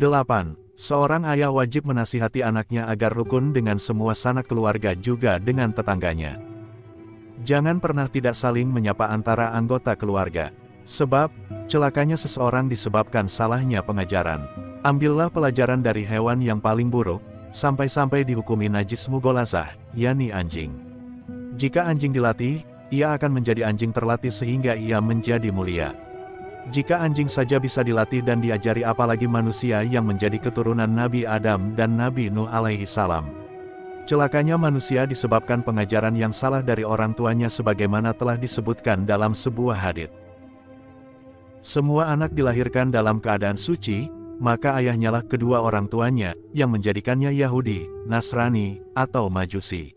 8. Seorang ayah wajib menasihati anaknya agar rukun dengan semua sanak keluarga juga dengan tetangganya. Jangan pernah tidak saling menyapa antara anggota keluarga. Sebab, celakanya seseorang disebabkan salahnya pengajaran. Ambillah pelajaran dari hewan yang paling buruk, sampai-sampai dihukumi najis mugholazah, yakni anjing. Jika anjing dilatih, ia akan menjadi anjing terlatih sehingga ia menjadi mulia. Jika anjing saja bisa dilatih dan diajari, apalagi manusia yang menjadi keturunan Nabi Adam dan Nabi Nuh alaihi salam. Celakanya manusia disebabkan pengajaran yang salah dari orang tuanya sebagaimana telah disebutkan dalam sebuah hadits. Semua anak dilahirkan dalam keadaan suci, maka ayahnya lah kedua orang tuanya, yang menjadikannya Yahudi, Nasrani, atau Majusi.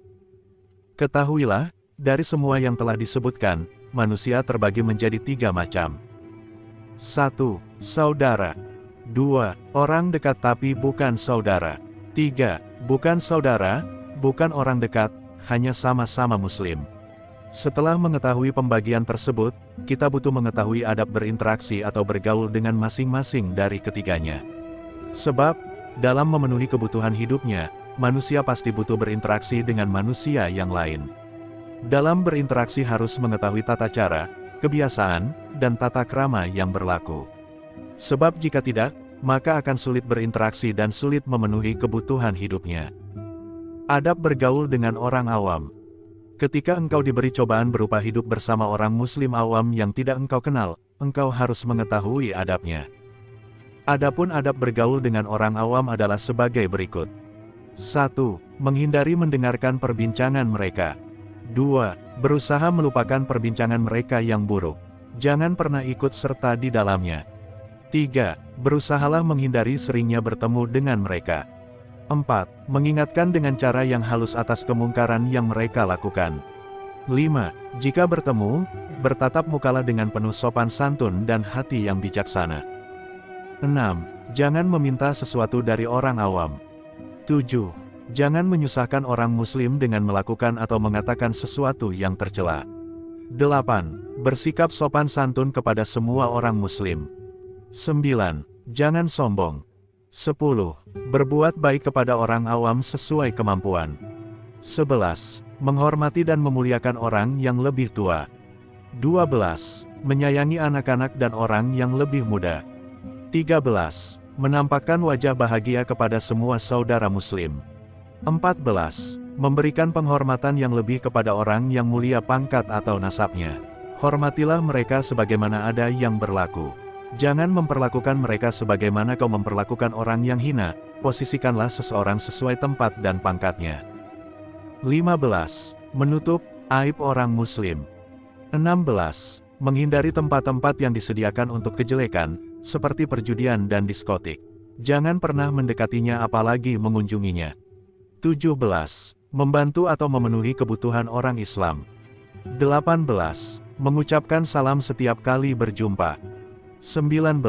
Ketahuilah, dari semua yang telah disebutkan, manusia terbagi menjadi 3 macam. 1. Saudara. 2. Orang dekat tapi bukan saudara. 3. Bukan saudara, bukan orang dekat, hanya sama-sama muslim. Setelah mengetahui pembagian tersebut, kita butuh mengetahui adab berinteraksi atau bergaul dengan masing-masing dari ketiganya. Sebab, dalam memenuhi kebutuhan hidupnya, manusia pasti butuh berinteraksi dengan manusia yang lain. Dalam berinteraksi harus mengetahui tata cara, kebiasaan, dan tata krama yang berlaku. Sebab jika tidak, maka akan sulit berinteraksi dan sulit memenuhi kebutuhan hidupnya. Adab bergaul dengan orang awam. Ketika engkau diberi cobaan berupa hidup bersama orang muslim awam yang tidak engkau kenal, engkau harus mengetahui adabnya. Adapun adab bergaul dengan orang awam adalah sebagai berikut. 1. Menghindari mendengarkan perbincangan mereka. 2. Berusaha melupakan perbincangan mereka yang buruk. Jangan pernah ikut serta di dalamnya. 3. Berusahalah menghindari seringnya bertemu dengan mereka. 4. Mengingatkan dengan cara yang halus atas kemungkaran yang mereka lakukan. 5. Jika bertemu, bertatap mukalah dengan penuh sopan santun dan hati yang bijaksana. 6. Jangan meminta sesuatu dari orang awam. 7. Jangan menyusahkan orang muslim dengan melakukan atau mengatakan sesuatu yang tercela. 8. Bersikap sopan santun kepada semua orang muslim. 9. Jangan sombong. 10. Berbuat baik kepada orang awam sesuai kemampuan. 11. Menghormati dan memuliakan orang yang lebih tua. 12. Menyayangi anak-anak dan orang yang lebih muda. 13. Menampakkan wajah bahagia kepada semua saudara muslim. 14. Memberikan penghormatan yang lebih kepada orang yang mulia pangkat atau nasabnya. Hormatilah mereka sebagaimana ada yang berlaku. Jangan memperlakukan mereka sebagaimana kau memperlakukan orang yang hina, posisikanlah seseorang sesuai tempat dan pangkatnya. 15. Menutup aib orang muslim. 16. Menghindari tempat-tempat yang disediakan untuk kejelekan, seperti perjudian dan diskotik. Jangan pernah mendekatinya apalagi mengunjunginya. 17. Membantu atau memenuhi kebutuhan orang Islam. 18. Mengucapkan salam setiap kali berjumpa. 19.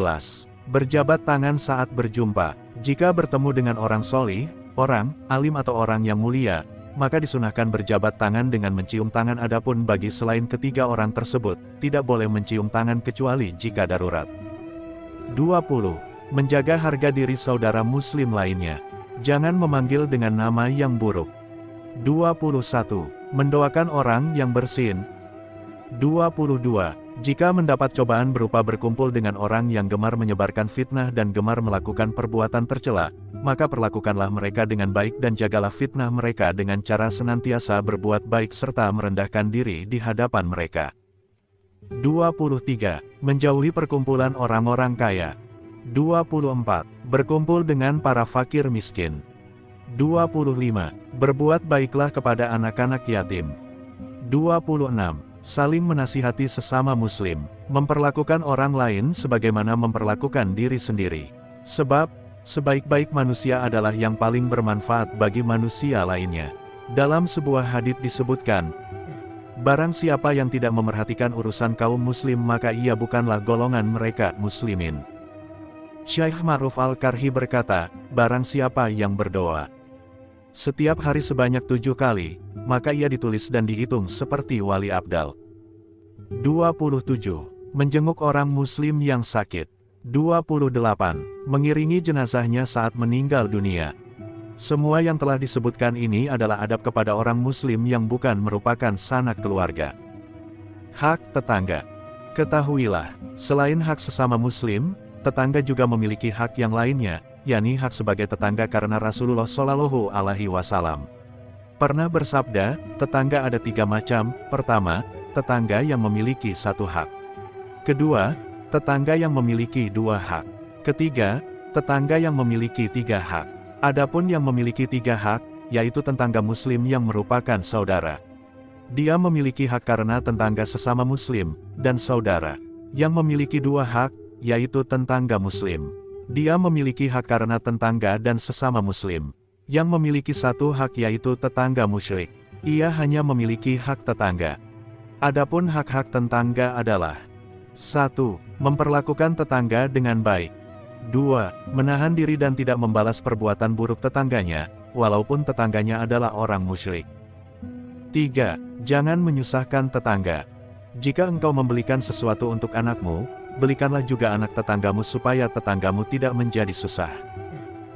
Berjabat tangan saat berjumpa. Jika bertemu dengan orang solih, orang alim atau orang yang mulia, maka disunahkan berjabat tangan dengan mencium tangan. Adapun bagi selain ketiga orang tersebut, tidak boleh mencium tangan kecuali jika darurat. 20. Menjaga harga diri saudara muslim lainnya. Jangan memanggil dengan nama yang buruk. 21. Mendoakan orang yang bersin. 22. Jika mendapat cobaan berupa berkumpul dengan orang yang gemar menyebarkan fitnah dan gemar melakukan perbuatan tercela, maka perlakukanlah mereka dengan baik dan jagalah fitnah mereka dengan cara senantiasa berbuat baik serta merendahkan diri di hadapan mereka. 23. Menjauhi perkumpulan orang-orang kaya. 24. Berkumpul dengan para fakir miskin. 25. Berbuat baiklah kepada anak-anak yatim. 26. Saling menasihati sesama muslim. Memperlakukan orang lain sebagaimana memperlakukan diri sendiri. Sebab, sebaik-baik manusia adalah yang paling bermanfaat bagi manusia lainnya. Dalam sebuah hadits disebutkan, barang siapa yang tidak memerhatikan urusan kaum muslim maka ia bukanlah golongan mereka muslimin. Syekh Ma'ruf Al-Karhi berkata, barang siapa yang berdoa setiap hari sebanyak 7 kali, maka ia ditulis dan dihitung seperti wali abdal. 27. Menjenguk orang muslim yang sakit. 28. mengiringi jenazahnya saat meninggal dunia. Semua yang telah disebutkan ini adalah adab kepada orang muslim yang bukan merupakan sanak keluarga. Hak tetangga. Ketahuilah, selain hak sesama muslim, tetangga juga memiliki hak yang lainnya, yakni hak sebagai tetangga karena Rasulullah Shallallahu Alaihi Wasallam pernah bersabda, tetangga ada 3 macam. Pertama, tetangga yang memiliki 1 hak. Kedua, tetangga yang memiliki 2 hak. Ketiga, tetangga yang memiliki 3 hak. Adapun yang memiliki 3 hak, yaitu tetangga muslim yang merupakan saudara. Dia memiliki hak karena tetangga sesama muslim, dan saudara. Yang memiliki 2 hak, yaitu tetangga muslim. Dia memiliki hak karena tetangga dan sesama muslim. Yang memiliki 1 hak yaitu tetangga musyrik. Ia hanya memiliki hak tetangga. Adapun hak-hak tetangga adalah 1. Memperlakukan tetangga dengan baik. 2. Menahan diri dan tidak membalas perbuatan buruk tetangganya, walaupun tetangganya adalah orang musyrik. 3. Jangan menyusahkan tetangga. Jika engkau membelikan sesuatu untuk anakmu, belikanlah juga anak tetanggamu supaya tetanggamu tidak menjadi susah.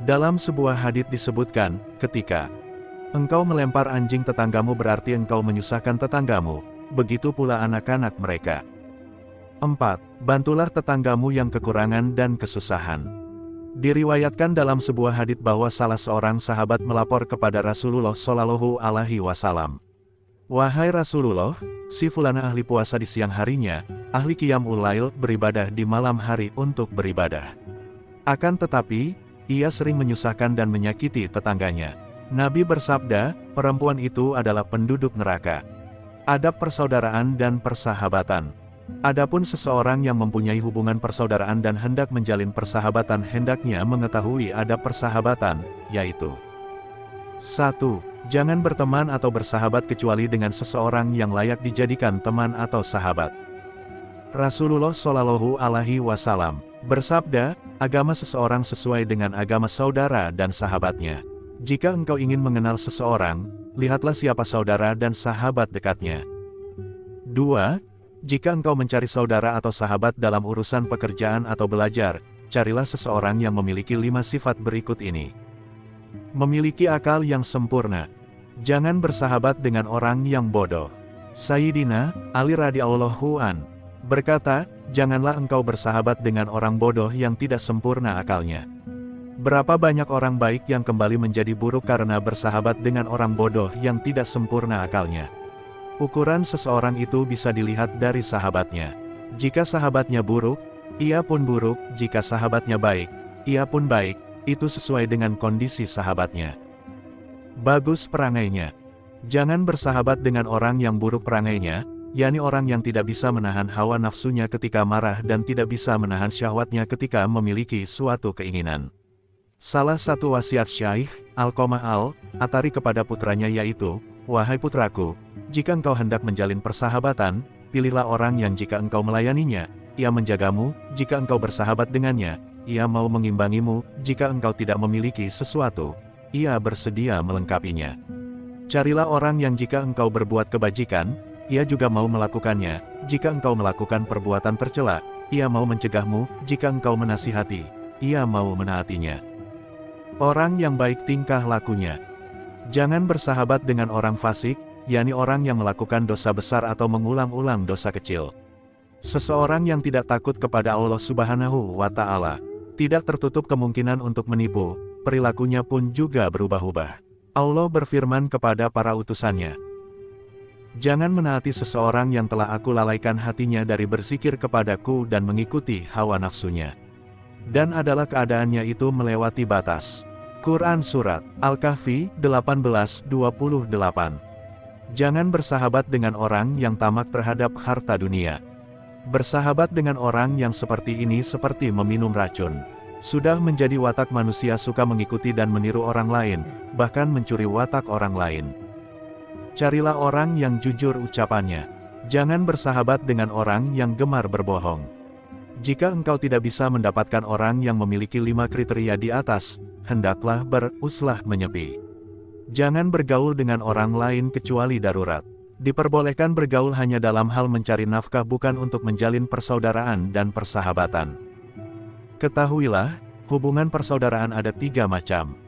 Dalam sebuah hadits disebutkan, ketika engkau melempar anjing tetanggamu berarti engkau menyusahkan tetanggamu, begitu pula anak-anak mereka. 4. Bantulah tetanggamu yang kekurangan dan kesusahan. Diriwayatkan dalam sebuah hadits bahwa salah seorang sahabat melapor kepada Rasulullah Shallallahu Alaihi Wasallam. Wahai Rasulullah, si fulana ahli puasa di siang harinya, ahli qiyamul lail beribadah di malam hari untuk beribadah. Akan tetapi, ia sering menyusahkan dan menyakiti tetangganya. Nabi bersabda, perempuan itu adalah penduduk neraka. Adab persaudaraan dan persahabatan. Adapun seseorang yang mempunyai hubungan persaudaraan dan hendak menjalin persahabatan hendaknya mengetahui adab persahabatan, yaitu 1. Jangan berteman atau bersahabat kecuali dengan seseorang yang layak dijadikan teman atau sahabat. Rasulullah Shallallahu Alaihi Wasallam bersabda, agama seseorang sesuai dengan agama saudara dan sahabatnya. Jika engkau ingin mengenal seseorang, lihatlah siapa saudara dan sahabat dekatnya. 2. Jika engkau mencari saudara atau sahabat dalam urusan pekerjaan atau belajar, carilah seseorang yang memiliki 5 sifat berikut ini. Memiliki akal yang sempurna. Jangan bersahabat dengan orang yang bodoh. Sayyidina Ali radhiyallahu an berkata, janganlah engkau bersahabat dengan orang bodoh yang tidak sempurna akalnya. Berapa banyak orang baik yang kembali menjadi buruk karena bersahabat dengan orang bodoh yang tidak sempurna akalnya. Ukuran seseorang itu bisa dilihat dari sahabatnya. Jika sahabatnya buruk, ia pun buruk. Jika sahabatnya baik, ia pun baik. Itu sesuai dengan kondisi sahabatnya. Bagus perangainya. Jangan bersahabat dengan orang yang buruk perangainya, yakni orang yang tidak bisa menahan hawa nafsunya ketika marah dan tidak bisa menahan syahwatnya ketika memiliki suatu keinginan. Salah satu wasiat Syaikh Alqamah Al-Athari kepada putranya yaitu, wahai putraku, jika engkau hendak menjalin persahabatan, pilihlah orang yang jika engkau melayaninya, ia menjagamu. Jika engkau bersahabat dengannya, ia mau mengimbangimu. Jika engkau tidak memiliki sesuatu, ia bersedia melengkapinya. Carilah orang yang jika engkau berbuat kebajikan, ia juga mau melakukannya. Jika engkau melakukan perbuatan tercela, ia mau mencegahmu. Jika engkau menasihati, ia mau menaatinya. Orang yang baik tingkah lakunya. Jangan bersahabat dengan orang fasik, yakni orang yang melakukan dosa besar atau mengulang-ulang dosa kecil. Seseorang yang tidak takut kepada Allah Subhanahu wa Ta'ala, tidak tertutup kemungkinan untuk menipu, perilakunya pun juga berubah-ubah. Allah berfirman kepada para utusannya, jangan menaati seseorang yang telah aku lalaikan hatinya dari berzikir kepadaku dan mengikuti hawa nafsunya. Dan adalah keadaannya itu melewati batas. Quran Surat Al-Kahfi 18:28. Jangan bersahabat dengan orang yang tamak terhadap harta dunia. Bersahabat dengan orang yang seperti ini seperti meminum racun. Sudah menjadi watak manusia suka mengikuti dan meniru orang lain, bahkan mencuri watak orang lain. Carilah orang yang jujur ucapannya. Jangan bersahabat dengan orang yang gemar berbohong. Jika engkau tidak bisa mendapatkan orang yang memiliki 5 kriteria di atas, hendaklah beruslah menyepi. Jangan bergaul dengan orang lain kecuali darurat. Diperbolehkan bergaul hanya dalam hal mencari nafkah bukan untuk menjalin persaudaraan dan persahabatan. Ketahuilah, Hubungan persaudaraan ada 3 macam.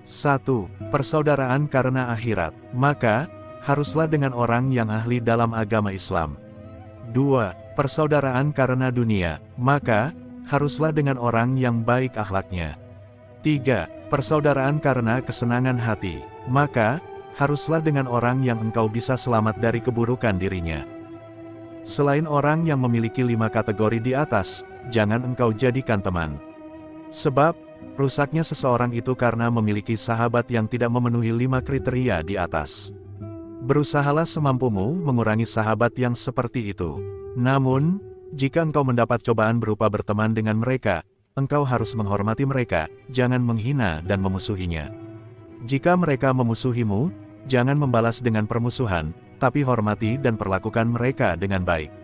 1. Persaudaraan karena akhirat. Maka, haruslah dengan orang yang ahli dalam agama Islam. 2. Persaudaraan karena dunia. Maka, haruslah dengan orang yang baik akhlaknya. 3. Persaudaraan karena kesenangan hati. Maka, haruslah dengan orang yang engkau bisa selamat dari keburukan dirinya. Selain orang yang memiliki 5 kategori di atas, jangan engkau jadikan teman. Sebab, rusaknya seseorang itu karena memiliki sahabat yang tidak memenuhi 5 kriteria di atas. Berusahalah semampumu mengurangi sahabat yang seperti itu. Namun, jika engkau mendapat cobaan berupa berteman dengan mereka, engkau harus menghormati mereka, jangan menghina dan memusuhinya. Jika mereka memusuhimu, jangan membalas dengan permusuhan, tapi hormati dan perlakukan mereka dengan baik.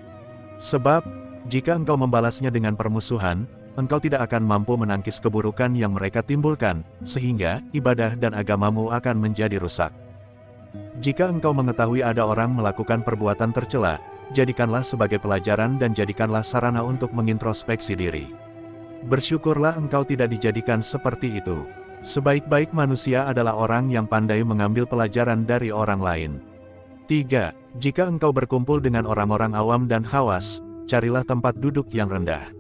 Sebab, jika engkau membalasnya dengan permusuhan, engkau tidak akan mampu menangkis keburukan yang mereka timbulkan, sehingga ibadah dan agamamu akan menjadi rusak. Jika engkau mengetahui ada orang melakukan perbuatan tercela, jadikanlah sebagai pelajaran dan jadikanlah sarana untuk mengintrospeksi diri. Bersyukurlah engkau tidak dijadikan seperti itu. Sebaik-baik manusia adalah orang yang pandai mengambil pelajaran dari orang lain. 3. Jika engkau berkumpul dengan orang-orang awam dan khawas, carilah tempat duduk yang rendah.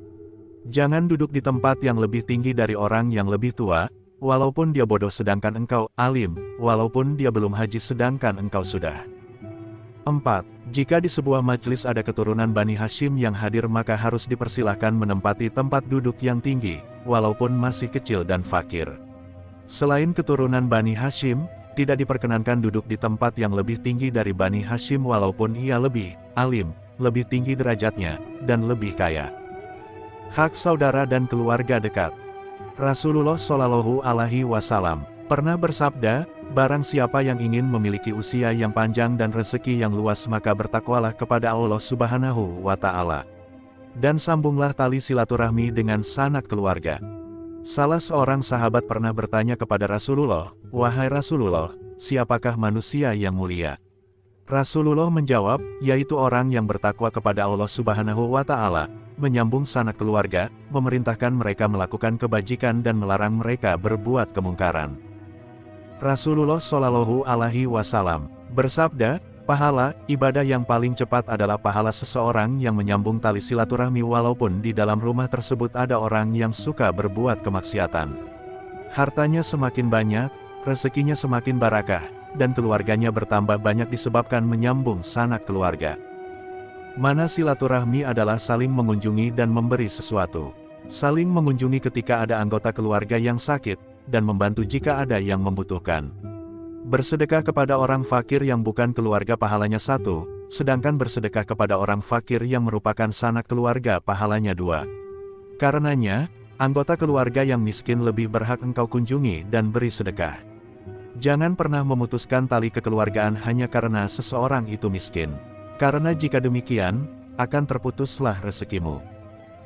Jangan duduk di tempat yang lebih tinggi dari orang yang lebih tua, walaupun dia bodoh sedangkan engkau alim, walaupun dia belum haji sedangkan engkau sudah. 4. Jika di sebuah majelis ada keturunan Bani Hashim yang hadir maka harus dipersilahkan menempati tempat duduk yang tinggi, walaupun masih kecil dan fakir. Selain keturunan Bani Hashim, tidak diperkenankan duduk di tempat yang lebih tinggi dari Bani Hashim walaupun ia lebih alim, lebih tinggi derajatnya, dan lebih kaya. Hak saudara dan keluarga dekat. Rasulullah Shallallahu Alaihi Wasallam pernah bersabda, barang siapa yang ingin memiliki usia yang panjang dan rezeki yang luas maka bertakwalah kepada Allah Subhanahu wa Ta'ala. Dan sambunglah tali silaturahmi dengan sanak keluarga. Salah seorang sahabat pernah bertanya kepada Rasulullah, "Wahai Rasulullah, siapakah manusia yang mulia?" Rasulullah menjawab, yaitu orang yang bertakwa kepada Allah Subhanahu wa Ta'ala, menyambung sanak keluarga, memerintahkan mereka melakukan kebajikan dan melarang mereka berbuat kemungkaran. Rasulullah Shallallahu Alaihi Wasallam bersabda, pahala ibadah yang paling cepat adalah pahala seseorang yang menyambung tali silaturahmi walaupun di dalam rumah tersebut ada orang yang suka berbuat kemaksiatan. Hartanya semakin banyak, rezekinya semakin barakah, dan keluarganya bertambah banyak disebabkan menyambung sanak keluarga. Mana silaturahmi adalah saling mengunjungi dan memberi sesuatu. Saling mengunjungi ketika ada anggota keluarga yang sakit, dan membantu jika ada yang membutuhkan. Bersedekah kepada orang fakir yang bukan keluarga pahalanya 1, sedangkan bersedekah kepada orang fakir yang merupakan sanak keluarga pahalanya 2. Karenanya, anggota keluarga yang miskin lebih berhak engkau kunjungi dan beri sedekah. Jangan pernah memutuskan tali kekeluargaan hanya karena seseorang itu miskin. Karena jika demikian, akan terputuslah rezekimu.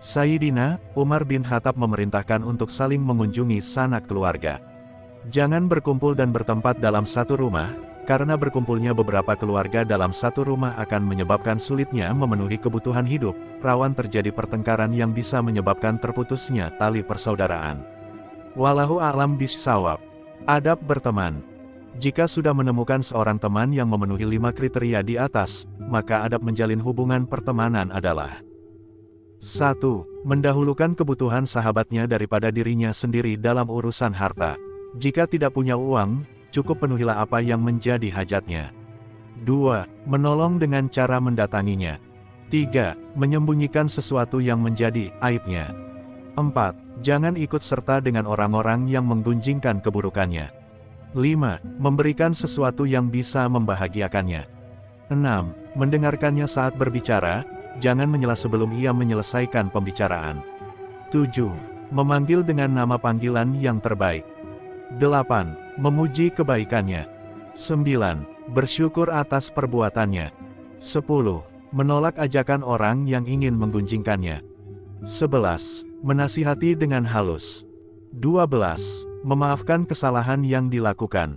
Sayyidina Umar bin Khattab memerintahkan untuk saling mengunjungi sanak keluarga. Jangan berkumpul dan bertempat dalam satu rumah, karena berkumpulnya beberapa keluarga dalam satu rumah akan menyebabkan sulitnya memenuhi kebutuhan hidup, rawan terjadi pertengkaran yang bisa menyebabkan terputusnya tali persaudaraan. Wallahu a'lam bishawab. Adab berteman. Jika sudah menemukan seorang teman yang memenuhi 5 kriteria di atas, maka adab menjalin hubungan pertemanan adalah 1. Mendahulukan kebutuhan sahabatnya daripada dirinya sendiri dalam urusan harta. Jika tidak punya uang, cukup penuhilah apa yang menjadi hajatnya. 2. Menolong dengan cara mendatanginya. 3. Menyembunyikan sesuatu yang menjadi aibnya. 4. Jangan ikut serta dengan orang-orang yang menggunjingkan keburukannya. 5. Memberikan sesuatu yang bisa membahagiakannya. 6. Mendengarkannya saat berbicara, jangan menyela sebelum ia menyelesaikan pembicaraan. 7. Memanggil dengan nama panggilan yang terbaik. 8. Memuji kebaikannya. 9. Bersyukur atas perbuatannya. 10. Menolak ajakan orang yang ingin menggunjingkannya. 11. Menasihati dengan halus. 12. Memaafkan kesalahan yang dilakukan.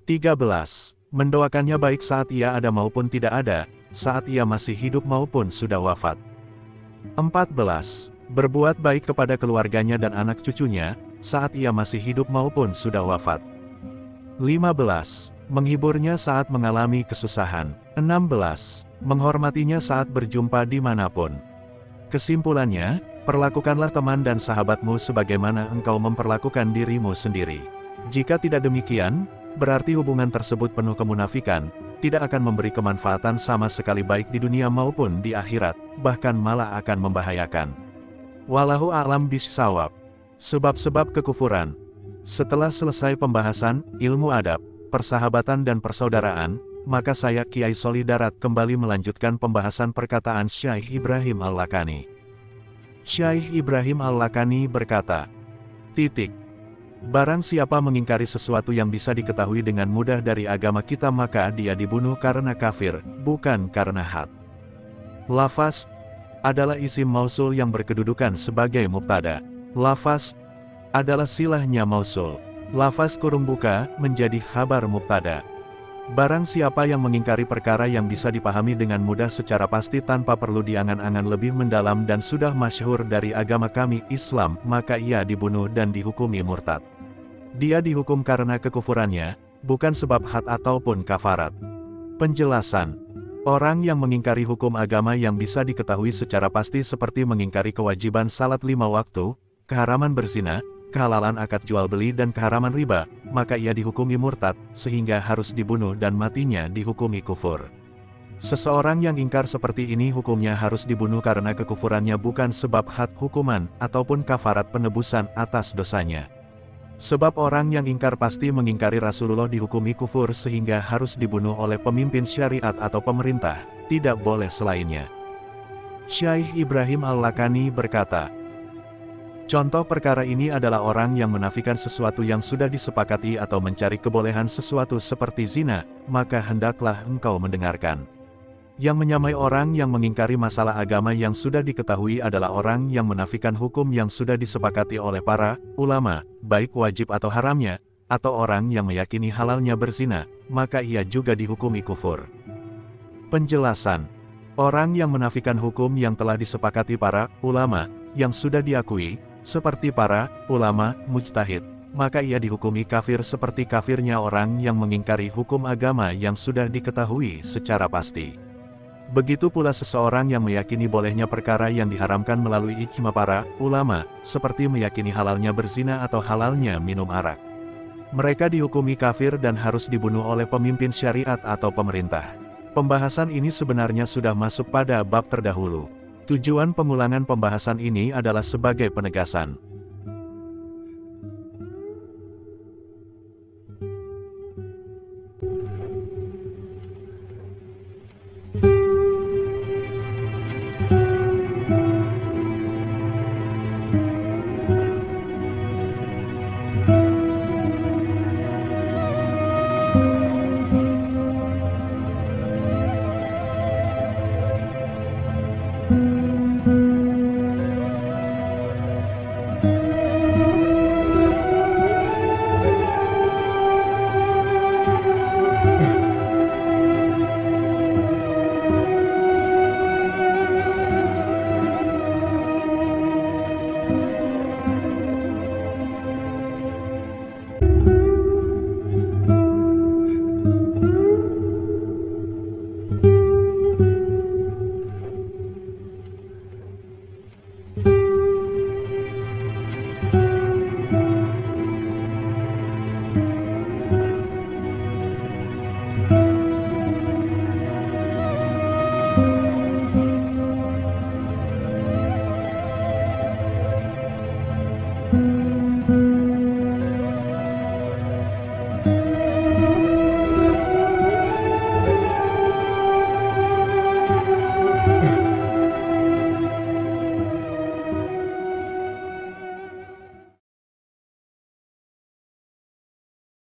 13. Mendoakannya baik saat ia ada maupun tidak ada, saat ia masih hidup maupun sudah wafat. 14. Berbuat baik kepada keluarganya dan anak cucunya, saat ia masih hidup maupun sudah wafat. 15. Menghiburnya saat mengalami kesusahan. 16. Menghormatinya saat berjumpa dimanapun. Kesimpulannya, perlakukanlah teman dan sahabatmu sebagaimana engkau memperlakukan dirimu sendiri. Jika tidak demikian, berarti hubungan tersebut penuh kemunafikan, tidak akan memberi kemanfaatan sama sekali baik di dunia maupun di akhirat, bahkan malah akan membahayakan. Wallahu a'lam bishawab. Sebab-sebab kekufuran. Setelah selesai pembahasan ilmu adab, persahabatan dan persaudaraan, maka saya Kiai Solidarat kembali melanjutkan pembahasan perkataan Syekh Ibrahim Al-Lakani. Syekh Ibrahim Al-Lakani berkata, Barang siapa mengingkari sesuatu yang bisa diketahui dengan mudah dari agama kita maka dia dibunuh karena kafir, bukan karena had. Lafaz adalah isim mausul yang berkedudukan sebagai mubtada. Lafaz adalah silahnya mausul. Lafaz kurung buka menjadi khabar mubtada. Barang siapa yang mengingkari perkara yang bisa dipahami dengan mudah secara pasti tanpa perlu diangan-angan lebih mendalam dan sudah masyhur dari agama kami Islam, maka ia dibunuh dan dihukumi murtad. Dia dihukum karena kekufurannya, bukan sebab had ataupun kafarat. Penjelasan. Orang yang mengingkari hukum agama yang bisa diketahui secara pasti seperti mengingkari kewajiban salat 5 waktu, keharaman berzina, kehalalan akad jual beli dan keharaman riba, maka ia dihukumi murtad, sehingga harus dibunuh dan matinya dihukumi kufur. Seseorang yang ingkar seperti ini hukumnya harus dibunuh karena kekufurannya bukan sebab had hukuman, ataupun kafarat penebusan atas dosanya. Sebab orang yang ingkar pasti mengingkari Rasulullah dihukumi kufur sehingga harus dibunuh oleh pemimpin syariat atau pemerintah, tidak boleh selainnya. Syekh Ibrahim Al-Lakani berkata, contoh perkara ini adalah orang yang menafikan sesuatu yang sudah disepakati atau mencari kebolehan sesuatu seperti zina, maka hendaklah engkau mendengarkan. Yang menyamai orang yang mengingkari masalah agama yang sudah diketahui adalah orang yang menafikan hukum yang sudah disepakati oleh para ulama, baik wajib atau haramnya, atau orang yang meyakini halalnya berzina, maka ia juga dihukumi kufur. Penjelasan. Orang yang menafikan hukum yang telah disepakati para ulama, yang sudah diakui, seperti para ulama mujtahid, maka ia dihukumi kafir seperti kafirnya orang yang mengingkari hukum agama yang sudah diketahui secara pasti. Begitu pula seseorang yang meyakini bolehnya perkara yang diharamkan melalui ijma para ulama, seperti meyakini halalnya berzina atau halalnya minum arak. Mereka dihukumi kafir dan harus dibunuh oleh pemimpin syariat atau pemerintah. Pembahasan ini sebenarnya sudah masuk pada bab terdahulu. Tujuan pengulangan pembahasan ini adalah sebagai penegasan